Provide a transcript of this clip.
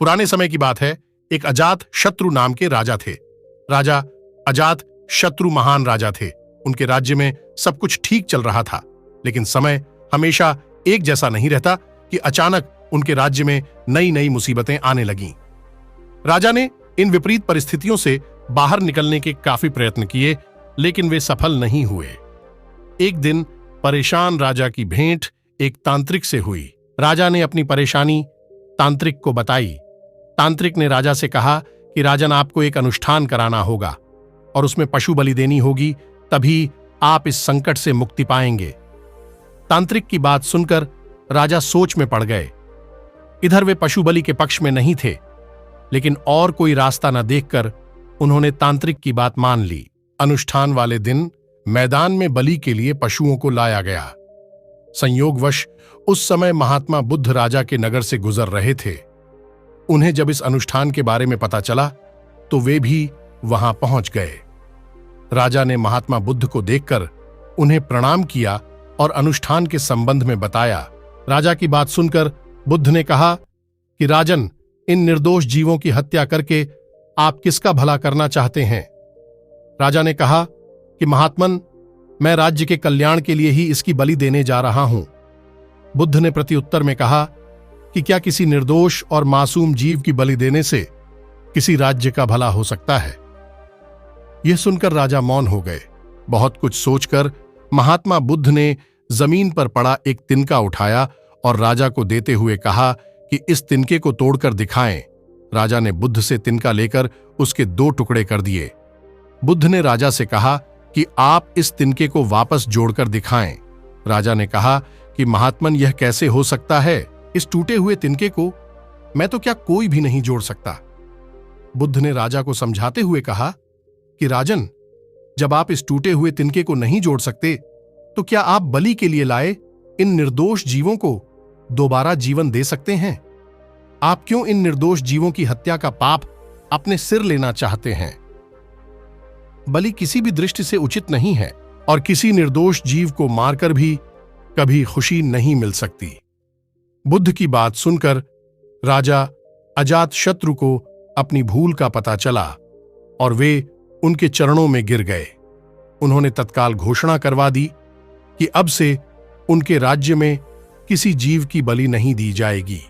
पुराने समय की बात है। एक अजात शत्रु नाम के राजा थे। राजा अजात शत्रु महान राजा थे। उनके राज्य में सब कुछ ठीक चल रहा था, लेकिन समय हमेशा एक जैसा नहीं रहता कि अचानक उनके राज्य में नई नई मुसीबतें आने लगीं। राजा ने इन विपरीत परिस्थितियों से बाहर निकलने के काफी प्रयत्न किए, लेकिन वे सफल नहीं हुए। एक दिन परेशान राजा की भेंट एक तांत्रिक से हुई। राजा ने अपनी परेशानी तांत्रिक को बताई। तांत्रिक ने राजा से कहा कि राजन, आपको एक अनुष्ठान कराना होगा और उसमें पशु बलि देनी होगी, तभी आप इस संकट से मुक्ति पाएंगे। तांत्रिक की बात सुनकर राजा सोच में पड़ गए। इधर वे पशु बलि के पक्ष में नहीं थे, लेकिन और कोई रास्ता न देखकर उन्होंने तांत्रिक की बात मान ली। अनुष्ठान वाले दिन मैदान में बलि के लिए पशुओं को लाया गया। संयोगवश उस समय महात्मा बुद्ध राजा के नगर से गुजर रहे थे। उन्हें जब इस अनुष्ठान के बारे में पता चला तो वे भी वहां पहुंच गए। राजा ने महात्मा बुद्ध को देखकर उन्हें प्रणाम किया और अनुष्ठान के संबंध में बताया। राजा की बात सुनकर बुद्ध ने कहा कि राजन, इन निर्दोष जीवों की हत्या करके आप किसका भला करना चाहते हैं? राजा ने कहा कि महात्मन, मैं राज्य के कल्याण के लिए ही इसकी बलि देने जा रहा हूं। बुद्ध ने प्रत्युत्तर में कहा कि क्या किसी निर्दोष और मासूम जीव की बलि देने से किसी राज्य का भला हो सकता है? यह सुनकर राजा मौन हो गए। बहुत कुछ सोचकर महात्मा बुद्ध ने जमीन पर पड़ा एक तिनका उठाया और राजा को देते हुए कहा कि इस तिनके को तोड़कर दिखाएं। राजा ने बुद्ध से तिनका लेकर उसके 2 टुकड़े कर दिए। बुद्ध ने राजा से कहा कि आप इस तिनके को वापस जोड़कर दिखाएं। राजा ने कहा कि महात्मन, यह कैसे हो सकता है? इस टूटे हुए तिनके को मैं तो क्या कोई भी नहीं जोड़ सकता। बुद्ध ने राजा को समझाते हुए कहा कि राजन, जब आप इस टूटे हुए तिनके को नहीं जोड़ सकते तो क्या आप बलि के लिए लाए इन निर्दोष जीवों को दोबारा जीवन दे सकते हैं? आप क्यों इन निर्दोष जीवों की हत्या का पाप अपने सिर लेना चाहते हैं? बलि किसी भी दृष्टि से उचित नहीं है और किसी निर्दोष जीव को मारकर भी कभी खुशी नहीं मिल सकती। बुद्ध की बात सुनकर राजा अजात शत्रु को अपनी भूल का पता चला और वे उनके चरणों में गिर गए। उन्होंने तत्काल घोषणा करवा दी कि अब से उनके राज्य में किसी जीव की बलि नहीं दी जाएगी।